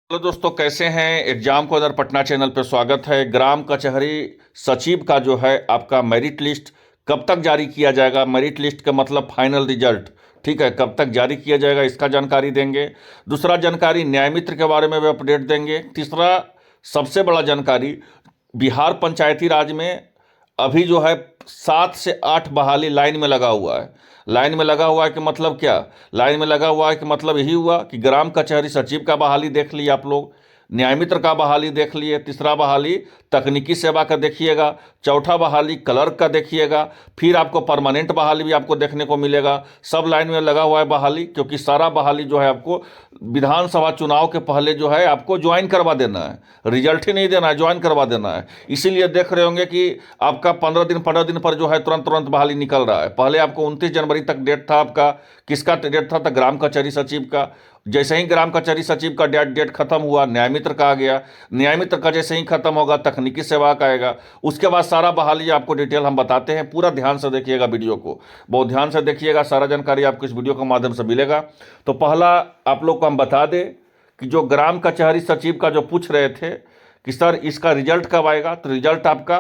Hello दोस्तों, कैसे हैं। एग्जाम को अदर पटना चैनल पर स्वागत है। ग्राम कचहरी सचिव का जो है आपका मेरिट लिस्ट कब तक जारी किया जाएगा। मेरिट लिस्ट का मतलब फाइनल रिजल्ट, ठीक है, कब तक जारी किया जाएगा इसका जानकारी देंगे। दूसरा जानकारी न्याय मित्र के बारे में भी अपडेट देंगे। तीसरा सबसे बड़ा जानकारी, बिहार पंचायती राज में अभी जो है 7 से 8 बहाली लाइन में लगा हुआ है। लाइन में लगा हुआ है कि मतलब क्या, लाइन में लगा हुआ है कि मतलब यही हुआ कि ग्राम कचहरी सचिव का बहाली देख लिया आप लोग, न्याय मित्र का बहाली देख लिए, तीसरा बहाली तकनीकी सेवा का देखिएगा, चौथा बहाली क्लर्क का देखिएगा, फिर आपको परमानेंट बहाली भी आपको देखने को मिलेगा। सब लाइन में लगा हुआ है बहाली, क्योंकि सारा बहाली जो है आपको विधानसभा चुनाव के पहले जो है आपको ज्वाइन करवा देना है। रिजल्ट ही नहीं देना है, ज्वाइन करवा देना है। इसीलिए देख रहे होंगे कि आपका 15 दिन पर जो है तुरंत तुरंत बहाली निकल रहा है। पहले आपको 29 जनवरी तक डेट था आपका, किसका डेट था, ग्राम कचहरी सचिव का। जैसे ही ग्राम कचहरी सचिव का डेट खत्म हुआ, न्याय मित्र का आ गया। न्याय मित्र का जैसे ही खत्म होगा तकनीकी सेवा का आएगा। उसके बाद सारा बहाली आपको डिटेल हम बताते हैं। पूरा ध्यान से देखिएगा वीडियो को, बहुत ध्यान से देखिएगा, सारा जानकारी आपको इस वीडियो के माध्यम से मिलेगा। तो पहला आप लोग को हम बता दें कि जो ग्राम कचहरी सचिव का जो पूछ रहे थे कि सर इसका रिजल्ट कब आएगा, तो रिजल्ट आपका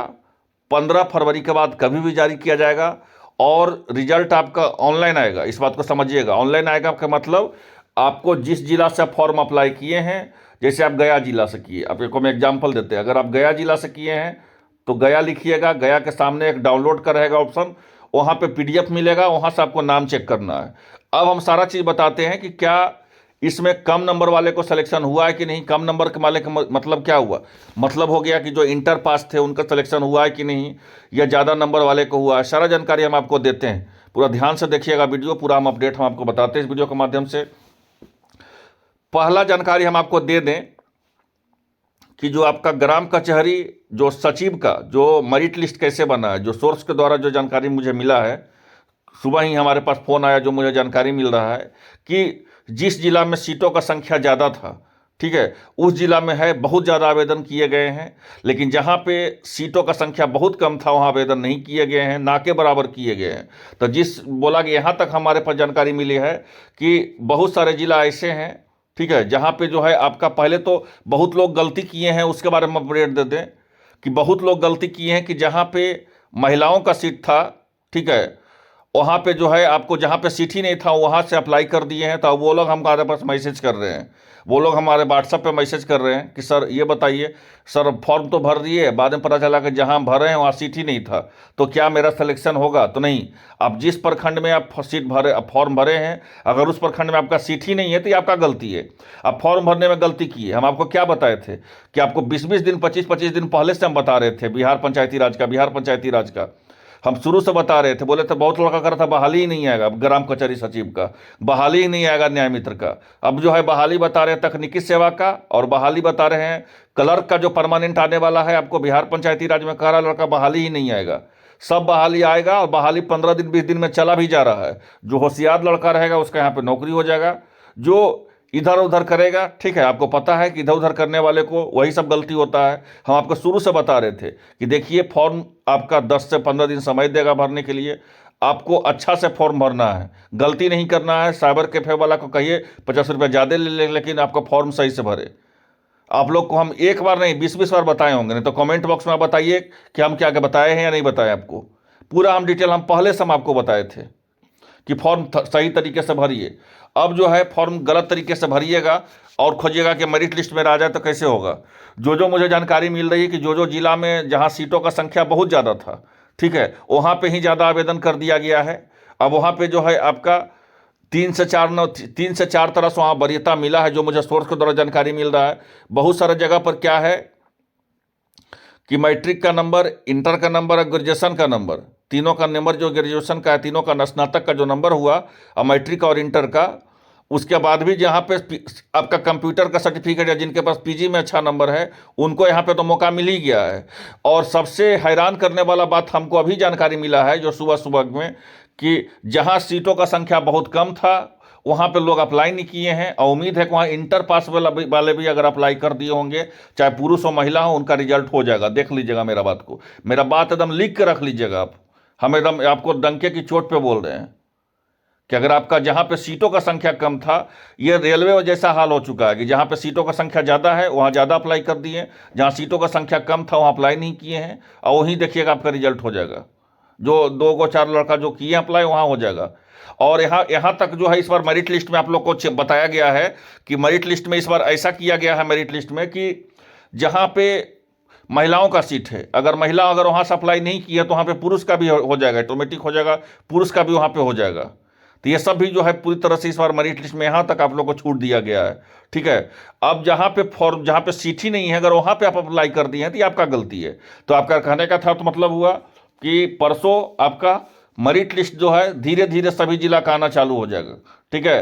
15 फरवरी के बाद कभी भी जारी किया जाएगा। और रिजल्ट आपका ऑनलाइन आएगा, इस बात को समझिएगा। ऑनलाइन आएगा का मतलब आपको जिस जिला से आप फॉर्म अप्लाई किए हैं, जैसे आप गया जिला से किए, आपको हम एग्जाम्पल देते हैं। अगर आप गया जिला से किए हैं तो गया लिखिएगा, गया के सामने एक डाउनलोड का रहेगा ऑप्शन, वहाँ पे पीडीएफ मिलेगा, वहाँ से आपको नाम चेक करना है। अब हम सारा चीज़ बताते हैं कि क्या इसमें कम नंबर वाले को सिलेक्शन हुआ है कि नहीं। कम नंबर के वाले का मतलब क्या हुआ, मतलब हो गया कि जो इंटर पास थे उनका सिलेक्शन हुआ है कि नहीं, या ज़्यादा नंबर वाले को हुआ है। सारा जानकारी हम आपको देते हैं, पूरा ध्यान से देखिएगा वीडियो, पूरा हम अपडेट हम आपको बताते हैं इस वीडियो के माध्यम से। पहला जानकारी हम आपको दे दें कि जो आपका ग्राम कचहरी जो सचिव का जो मेरिट लिस्ट कैसे बना है, जो सोर्स के द्वारा जो जानकारी मुझे मिला है, सुबह ही हमारे पास फ़ोन आया, जो मुझे जानकारी मिल रहा है कि जिस जिला में सीटों का संख्या ज़्यादा था, ठीक है, उस जिला में है बहुत ज़्यादा आवेदन किए गए हैं। लेकिन जहाँ पे सीटों का संख्या बहुत कम था वहाँ आवेदन नहीं किए गए हैं, ना के बराबर किए गए हैं। तो जिस बोला कि यहाँ तक हमारे पास जानकारी मिली है कि बहुत सारे जिला ऐसे हैं, ठीक है, जहाँ पे जो है आपका पहले तो बहुत लोग गलती किए हैं, उसके बारे में अपडेट दे दें कि बहुत लोग गलती किए हैं कि जहाँ पे महिलाओं का सीट था, ठीक है, वहाँ पे जो है आपको जहाँ पे सीट ही नहीं था वहाँ से अप्लाई कर दिए हैं। तो वो लोग हमारे पास मैसेज कर रहे हैं, वो लोग हमारे व्हाट्सएप पे मैसेज कर रहे हैं कि सर ये बताइए, सर फॉर्म तो भर दिए, बाद में पता चला कि जहाँ हम भरे हैं वहाँ सीट ही नहीं था, तो क्या मेरा सिलेक्शन होगा। तो नहीं, आप जिस प्रखंड में आप सीट भरे, आप फॉर्म भरे हैं, अगर उस प्रखंड में आपका सीट ही नहीं है तो ये आपका गलती है। आप फॉर्म भरने में गलती की है। हम आपको क्या बताए थे कि आपको 20-20 दिन 25-25 दिन पहले से हम बता रहे थे, बिहार पंचायती राज का हम शुरू से बता रहे थे। बोले थे बहुत लड़का कर रहा था बहाली ही नहीं आएगा, ग्राम कचहरी सचिव का बहाली ही नहीं आएगा, न्याय मित्र का। अब जो है बहाली बता रहे हैं तकनीकी सेवा का, और बहाली बता रहे हैं क्लर्क का जो परमानेंट आने वाला है। आपको बिहार पंचायती राज में कह रहा लड़का बहाली ही नहीं आएगा, सब बहाली आएगा। और बहाली 15 दिन 20 दिन में चला भी जा रहा है। जो होशियार लड़का रहेगा उसका यहाँ पे नौकरी हो जाएगा। जो इधर उधर करेगा, ठीक है, आपको पता है कि इधर उधर करने वाले को वही सब गलती होता है। हम आपको शुरू से बता रहे थे कि देखिए फॉर्म आपका 10 से 15 दिन समय देगा भरने के लिए। आपको अच्छा से फॉर्म भरना है, गलती नहीं करना है। साइबर कैफे वाला को कहिए 50 रुपये ज़्यादा ले ले, लेकिन आपका फॉर्म सही से भरे। आप लोग को हम एक बार नहीं 20-20 बार बताए होंगे, नहीं तो कमेंट बॉक्स में आप बताइए कि हम क्या क्या बताए हैं या नहीं बताए आपको। पूरा हम डिटेल हम पहले से हम आपको बताए थे कि फॉर्म सही तरीके से भरिए। अब जो है फॉर्म गलत तरीके से भरिएगा और खोजिएगा कि मेरिट लिस्ट में आ जाए तो कैसे होगा। जो मुझे जानकारी मिल रही है कि जो जिला में जहाँ सीटों का संख्या बहुत ज़्यादा था, ठीक है, वहाँ पे ही ज़्यादा आवेदन कर दिया गया है। अब वहाँ पे जो है आपका 3 से 4 तरह से वहाँ वरीयता मिला है, जो मुझे सोर्स के द्वारा जानकारी मिल रहा है। बहुत सारे जगह पर क्या है कि मैट्रिक का नंबर, इंटर का नंबर और ग्रेजुएशन का नंबर, तीनों का नंबर, जो ग्रेजुएशन का है तीनों का, स्नातक का जो नंबर हुआ और मैट्रिक और इंटर का, उसके बाद भी जहाँ पे आपका कंप्यूटर का सर्टिफिकेट है, जिनके पास पीजी में अच्छा नंबर है उनको यहाँ पे तो मौका मिल ही गया है। और सबसे हैरान करने वाला बात हमको अभी जानकारी मिला है जो सुबह सुबह में, कि जहाँ सीटों का संख्या बहुत कम था वहाँ पे लोग अप्लाई नहीं किए हैं। और उम्मीद है कि वहाँ इंटर पास वाले भी अगर अप्लाई कर दिए होंगे, चाहे पुरुष हो महिला हो, उनका रिजल्ट हो जाएगा। देख लीजिएगा मेरा बात को, मेरा बात एकदम लिख के रख लीजिएगा आप। हम एकदम आपको डंके की चोट पे बोल रहे हैं कि अगर आपका जहां पे सीटों का संख्या कम था, ये रेलवे जैसा हाल हो चुका है कि जहां पे सीटों का संख्या ज़्यादा है वहां ज़्यादा अप्लाई कर दिए, जहां सीटों का संख्या कम था वहां अप्लाई नहीं किए हैं, और वहीं देखिएगा आपका रिजल्ट हो जाएगा। जो 2 को 4 लड़का जो किए अप्लाई वहां हो जाएगा। और यहाँ यहाँ तक जो है इस बार मेरिट लिस्ट में आप लोग को बताया गया है कि मेरिट लिस्ट में इस बार ऐसा किया गया है मेरिट लिस्ट में कि जहाँ पे महिलाओं का सीट है, अगर महिला अगर वहाँ से अप्लाई नहीं की है तो वहाँ पे पुरुष का भी हो जाएगा, ऑटोमेटिक हो जाएगा, पुरुष का भी वहाँ पे हो जाएगा। तो ये सब भी जो है पूरी तरह से इस बार मेरिट लिस्ट में यहाँ तक आप लोग को छूट दिया गया है, ठीक है। अब जहाँ पे फॉर्म, जहाँ पे सीट ही नहीं है, अगर वहाँ पे आप अप्लाई कर दिए हैं तो ये आपका गलती है। तो आपका कहने का था तो मतलब हुआ कि परसों आपका मेरिट लिस्ट जो है धीरे धीरे सभी जिला का आना चालू हो जाएगा, ठीक है।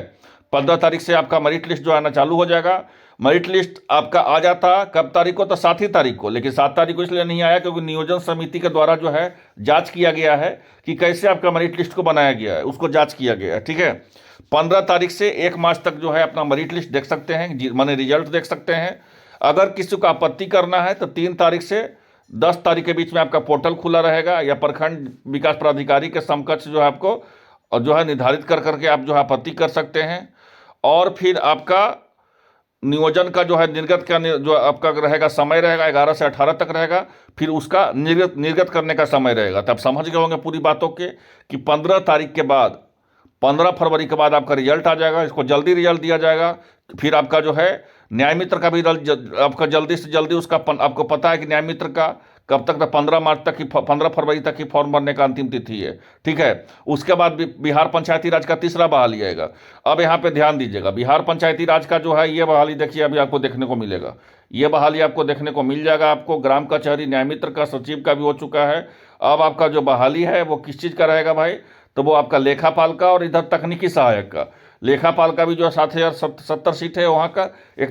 15 तारीख से आपका मेरिट लिस्ट जो आना चालू हो जाएगा। मेरिट लिस्ट आपका आ जाता कब तारीख को, तो 7 तारीख को, लेकिन 7 तारीख को इसलिए नहीं आया क्योंकि नियोजन समिति के द्वारा जो है जांच किया गया है कि कैसे आपका मेरिट लिस्ट को बनाया गया है, उसको जांच किया गया है, ठीक है। 15 तारीख से 1 मार्च तक जो है अपना मेरिट लिस्ट देख सकते हैं, माने रिजल्ट देख सकते हैं। अगर किसी को आपत्ति करना है तो 3 तारीख से 10 तारीख के बीच में आपका पोर्टल खुला रहेगा, या प्रखंड विकास प्राधिकारी के समकक्ष जो है आपको और जो है निर्धारित कर करके आप जो है आपत्ति कर सकते हैं। और फिर आपका नियोजन का जो है निर्गत का जो आपका रहेगा समय रहेगा 11 से 18 तक रहेगा, फिर उसका निर्गत करने का समय रहेगा। तब समझ गए होंगे पूरी बातों के कि 15 तारीख के बाद, 15 फरवरी के बाद आपका रिजल्ट आ जाएगा, इसको जल्दी रिजल्ट दिया जाएगा। फिर आपका जो है न्याय मित्र का भी आपका जल्दी से जल्दी उसका आपको पता है कि न्याय मित्र का कब तक, 15 मार्च तक की, 15 फरवरी तक की फॉर्म भरने का अंतिम तिथि है, ठीक है। उसके बाद बिहार पंचायती राज का तीसरा बहाली आएगा। अब यहाँ पे ध्यान दीजिएगा, बिहार पंचायती राज का जो है ये बहाली देखिए अभी आपको देखने को मिलेगा, ये बहाली आपको देखने को मिल जाएगा। आपको ग्राम कचहरी न्याय मित्र का, सचिव का भी हो चुका है। अब आपका जो बहाली है वो किस चीज़ का रहेगा भाई, तो वो आपका लेखापाल का और इधर तकनीकी सहायक का। लेखापाल का भी जो 7070 सीट है वहाँ का, एक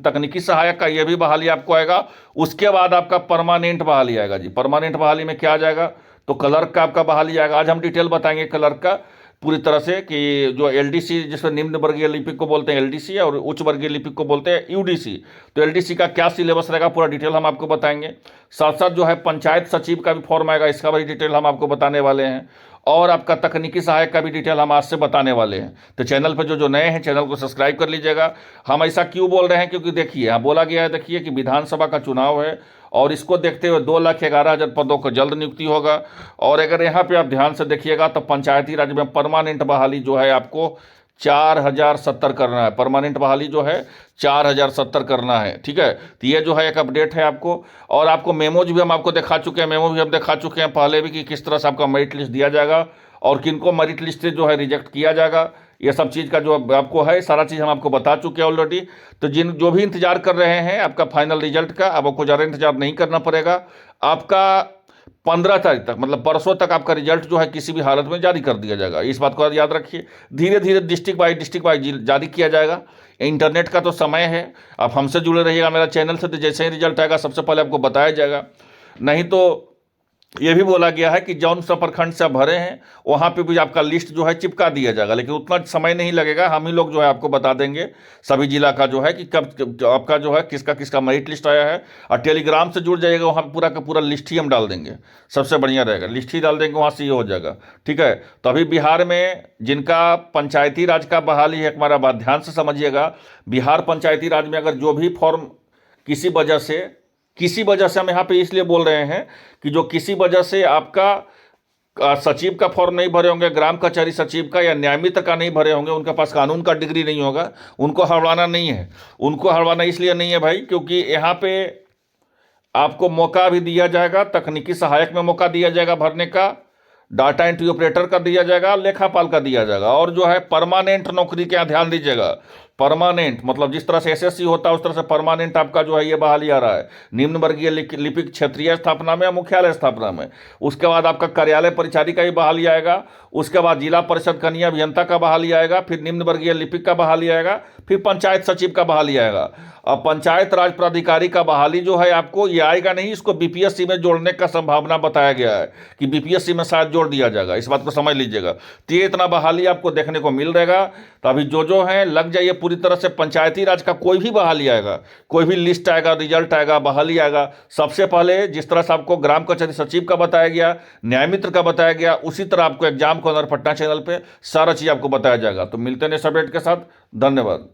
तकनीकी सहायक का ये भी बहाली आपको आएगा। उसके बाद आपका परमानेंट बहाली आएगा जी। परमानेंट बहाली में क्या आ जाएगा, तो क्लर्क का आपका बहाली आएगा। आज हम डिटेल बताएंगे क्लर्क का पूरी तरह से कि जो एलडीसी, जिसमें निम्न वर्गीय लिपिक को बोलते हैं एलडीसी, और उच्च वर्गीय लिपिक को बोलते हैं यूडीसी, तो एलडीसी का क्या सिलेबस रहेगा पूरा डिटेल हम आपको बताएंगे। साथ साथ जो है पंचायत सचिव का भी फॉर्म आएगा, इसका भी डिटेल हम आपको बताने वाले हैं। और आपका तकनीकी सहायक का भी डिटेल हम आज से बताने वाले हैं। तो चैनल पर जो नए हैं चैनल को सब्सक्राइब कर लीजिएगा। हम ऐसा क्यों बोल रहे हैं, क्योंकि देखिए यहाँ बोला गया है, देखिए कि विधानसभा का चुनाव है और इसको देखते हुए 2,11,000 पदों को जल्द नियुक्ति होगा। और अगर यहाँ पे आप ध्यान से देखिएगा तो पंचायती राज में परमानेंट बहाली जो है आपको 4070 करना है। परमानेंट बहाली जो है 4070 करना है, ठीक है। तो ये जो है एक अपडेट है आपको। और आपको मेमोज भी हम आपको दिखा चुके हैं, मेमो भी हम दिखा चुके हैं पहले भी कि किस तरह से आपका मेरिट लिस्ट दिया जाएगा और किनको मेरिट लिस्ट से जो है रिजेक्ट किया जाएगा। ये सब चीज़ का जो आपको है सारा चीज़ हम आपको बता चुके हैं ऑलरेडी। तो जो भी इंतजार कर रहे हैं आपका फाइनल रिजल्ट का, अब आपको ज़्यादा इंतजार नहीं करना पड़ेगा। आपका 15 तारीख तक, मतलब परसों तक आपका रिजल्ट जो है किसी भी हालत में जारी कर दिया जाएगा। इस बात को याद रखिए। धीरे धीरे डिस्ट्रिक्ट वाइज जारी किया जाएगा। इंटरनेट का तो समय है, आप हमसे जुड़े रहिएगा मेरा चैनल से, तो जैसे ही रिजल्ट आएगा सबसे पहले आपको बताया जाएगा। नहीं तो ये भी बोला गया है कि जौन सा प्रखंड से आप भरे हैं वहाँ पे भी आपका लिस्ट जो है चिपका दिया जाएगा, लेकिन उतना समय नहीं लगेगा। हम ही लोग जो है आपको बता देंगे सभी जिला का जो है कि कब आपका जो है किसका किसका मेरिट लिस्ट आया है। और टेलीग्राम से जुड़ जाइएगा, वहाँ पूरा का पूरा लिस्ट ही हम डाल देंगे, सबसे बढ़िया रहेगा, लिस्ट ही डाल देंगे, वहाँ से ये हो जाएगा, ठीक है। तो अभी बिहार में जिनका पंचायती राज का बहाली है, हमारा बात ध्यान से समझिएगा। बिहार पंचायती राज में अगर जो भी फॉर्म किसी वजह से हम यहाँ पे इसलिए बोल रहे हैं कि जो किसी वजह से आपका सचिव का फॉर्म नहीं भरे होंगे, ग्राम कचहरी सचिव का या न्यायमित्र का नहीं भरे होंगे, उनके पास कानून का डिग्री नहीं होगा, उनको हड़वाना नहीं है। उनको हड़वाना इसलिए नहीं है भाई क्योंकि यहाँ पे आपको मौका भी दिया जाएगा, तकनीकी सहायक में मौका दिया जाएगा भरने का, डाटा एंट्री ऑपरेटर का दिया जाएगा, लेखापाल का दिया जाएगा। और जो है परमानेंट नौकरी का ध्यान दीजिएगा। परमानेंट मतलब जिस तरह से एसएससी होता है उस तरह से परमानेंट आपका जो है ये बहाली आ रहा है निम्न वर्गीय लिपिक क्षेत्रीय स्थापना में या मुख्यालय स्थापना में। उसके बाद आपका कार्यालय परिचारी का ही बहाली आएगा। उसके बाद जिला परिषद कनीय अभियंता का बहाली आएगा, फिर निम्न वर्गीय लिपिक का बहाली आएगा, फिर पंचायत सचिव का बहाली आएगा। अब पंचायत राज प्राधिकारी का बहाली जो है आपको ये आएगा नहीं, इसको बीपीएससी में जोड़ने का संभावना बताया गया है कि बीपीएससी में शायद जोड़ दिया जाएगा, इस बात को समझ लीजिएगा। तो ये इतना बहाली आपको देखने को मिल रहेगा। तो अभी जो है लग जाइए पूरी पूरी तरह से पंचायती राज का कोई भी बहाली आएगा, कोई भी लिस्ट आएगा, रिजल्ट आएगा, बहाली आएगा, सबसे पहले जिस तरह से आपको ग्राम कचहरी सचिव का बताया गया, न्याय मित्र का बताया गया, उसी तरह आपको एग्जाम कॉर्नर पटना चैनल पे सारा चीज आपको बताया जाएगा। तो मिलते हैं नेक्स्ट अपडेट के साथ। धन्यवाद।